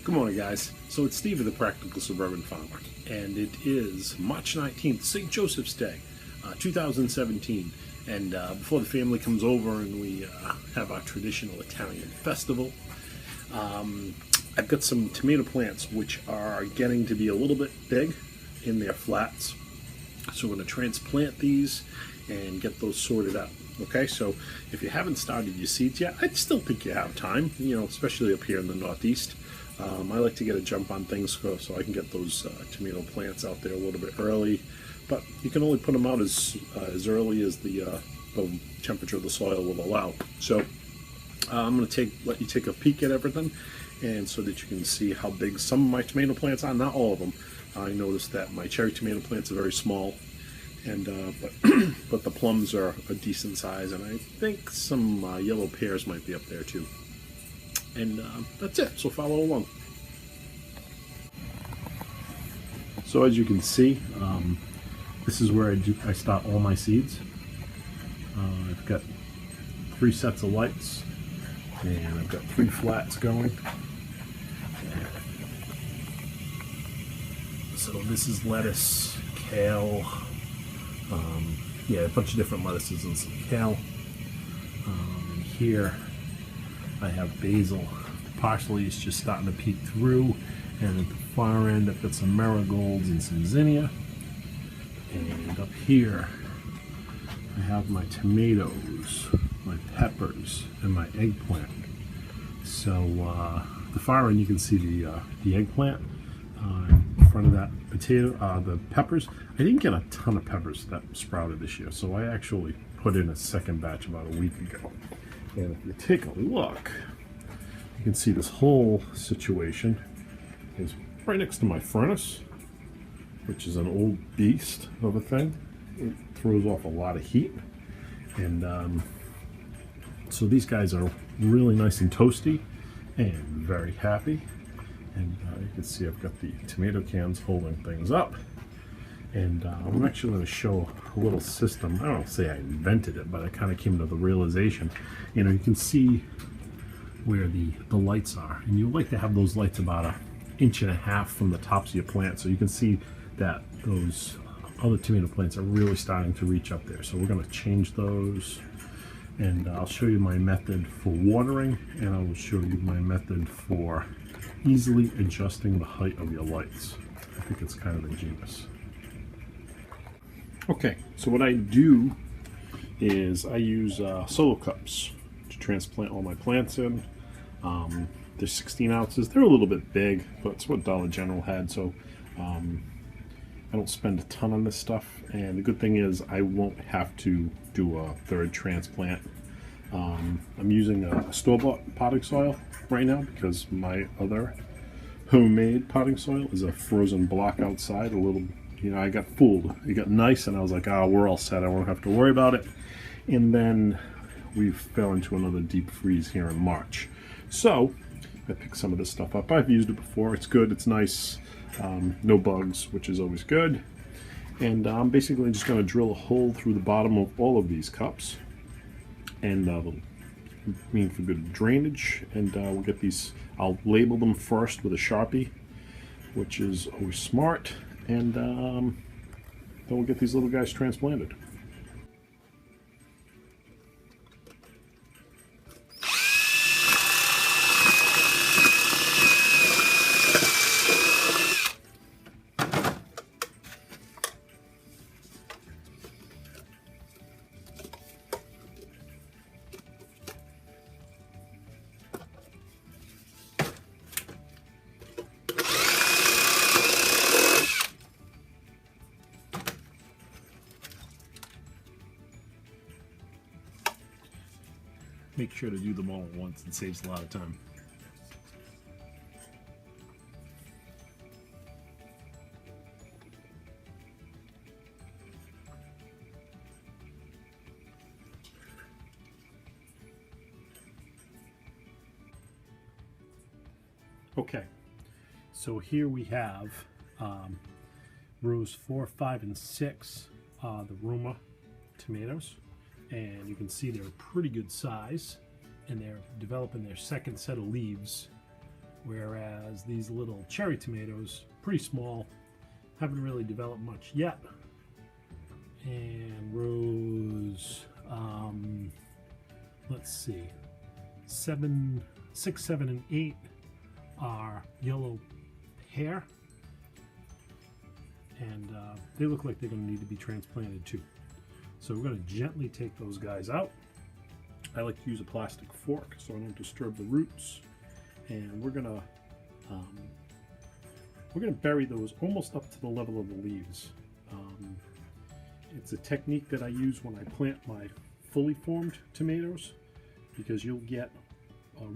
Good morning, guys. So it's Steve of the Practical Suburban Farmer, and it is March 19th, St. Joseph's Day, 2017. And before the family comes over and we have our traditional Italian festival, I've got some tomato plants which are getting to be a little bit big in their flats. So we're going to transplant these and get those sorted out. Okay, so if you haven't started your seeds yet, I still think you have time, especially up here in the Northeast. I like to get a jump on things so I can get those tomato plants out there a little bit early, but you can only put them out as early as the temperature of the soil will allow. So I'm going to let you take a peek at everything, and so that you can see how big some of my tomato plants are. Not all of them. I noticed that my cherry tomato plants are very small, and but the plums are a decent size, and I think some yellow pears might be up there too. And that's it, so follow along. So as you can see, this is where I start all my seeds. I've got 3 sets of lights, and I've got 3 flats going. So this is lettuce, kale, a bunch of different lettuces and some kale. And here I have basil. Parsley is just starting to peek through, and at the far end I've got some marigolds and some zinnia. And up here I have my tomatoes, my peppers, and my eggplant. So the far end you can see the eggplant. In front of that the peppers. I didn't get a ton of peppers that sprouted this year, so I actually put in a second batch about a week ago. And if you take a look, you can see this whole situation is right next to my furnace, which is an old beast of a thing. It throws off a lot of heat. And so these guys are really nice and toasty and very happy. And you can see I've got the tomato cans holding things up. And I'm actually going to show a little system. I don't say I invented it, but I kind of came to the realization. You can see where the lights are. And you like to have those lights about 1.5 inches from the tops of your plant. So you can see that those other tomato plants are really starting to reach up there. So we're going to change those. And I'll show you my method for watering. And I will show you my method for easily adjusting the height of your lights. I think it's kind of ingenious. Okay, so what I do is I use solo cups to transplant all my plants in. They're 16 ounces. They're a little bit big, but it's what Dollar General had, so I don't spend a ton on this stuff. And the good thing is I won't have to do a third transplant. I'm using a store-bought potting soil right now because my other homemade potting soil is a frozen block outside. I got fooled. It got nice, and I was like, we're all set. I won't have to worry about it. And then we fell into another deep freeze here in March. So I picked some of this stuff up. I've used it before. It's good. It's nice. No bugs, which is always good. And I'm basically just going to drill a hole through the bottom of all of these cups. And mean for good drainage. And we'll get these. I'll label them first with a Sharpie, which is always smart. And then we'll get these little guys transplanted. Make sure to do them all at once. It saves a lot of time. Okay, so here we have rows 4, 5, and 6, the Roma tomatoes, and you can see they're a pretty good size, and they're developing their second set of leaves Whereas these little cherry tomatoes, pretty small, haven't really developed much yet. And rows, let's see, 7, 6, 7, and 8 are yellow pear, and they look like they're going to need to be transplanted too. So we're going to gently take those guys out. I like to use a plastic fork so I don't disturb the roots, and we're going to bury those almost up to the level of the leaves. It's a technique that I use when I plant my fully formed tomatoes, because you'll get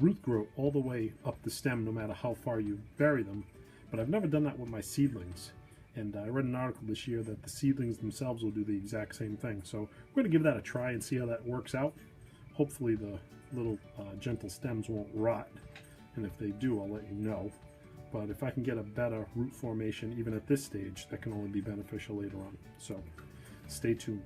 root growth all the way up the stem no matter how far you bury them. But I've never done that with my seedlings, and I read an article this year that the seedlings themselves will do the exact same thing. So we're going to give that a try and see how that works out. Hopefully the little gentle stems won't rot, and if they do, I'll let you know. But if I can get a better root formation even at this stage, that can only be beneficial later on. So stay tuned.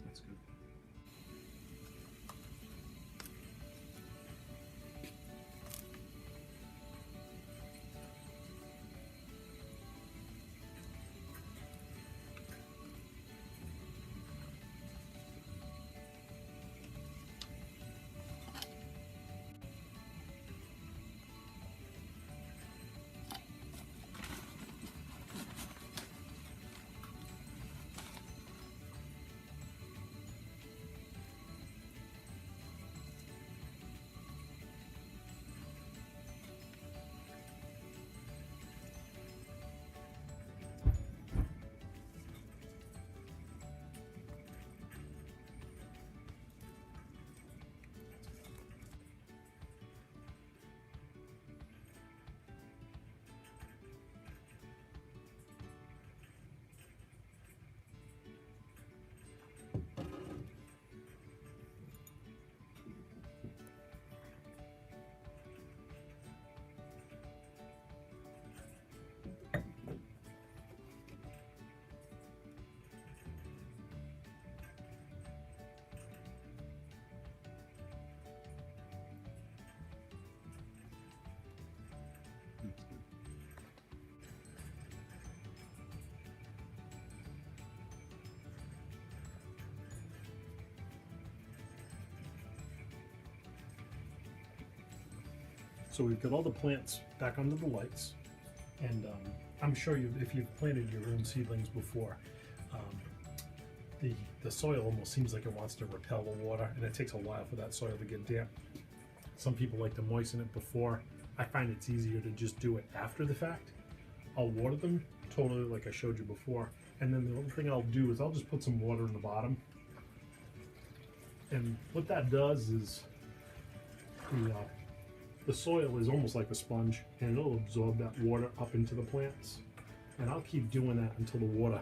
That's good. So we've got all the plants back under the lights, and I'm sure if you've planted your own seedlings before, the soil almost seems like it wants to repel the water, and it takes a while for that soil to get damp. Some people like to moisten it before. I find it's easier to just do it after the fact. I'll water them totally like I showed you before, and then the other thing I'll do is I'll just put some water in the bottom, and what that does is the soil is almost like a sponge, and it'll absorb that water up into the plants. And I'll keep doing that until the water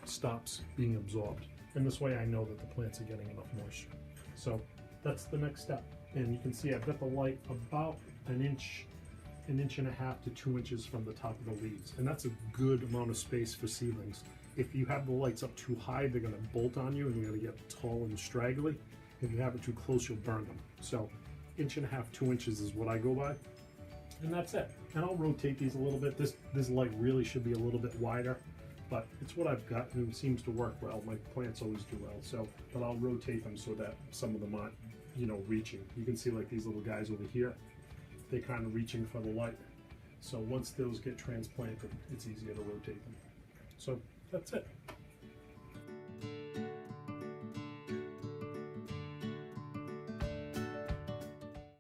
stops being absorbed. And this way I know that the plants are getting enough moisture. So that's the next step. And you can see I've got the light about an inch and a half to 2 inches from the top of the leaves. And that's a good amount of space for seedlings. If you have the lights up too high, they're gonna bolt on you and you're gonna get tall and straggly. If you have it too close, you'll burn them. So 1.5 inches, 2 inches is what I go by. And that's it. And I'll rotate these a little bit. This light really should be a little bit wider, but it's what I've got and it seems to work well. My plants always do well. So, but I'll rotate them so that some of them aren't, reaching. You can see like these little guys over here, they're kind of reaching for the light. So once those get transplanted, it's easier to rotate them. So that's it.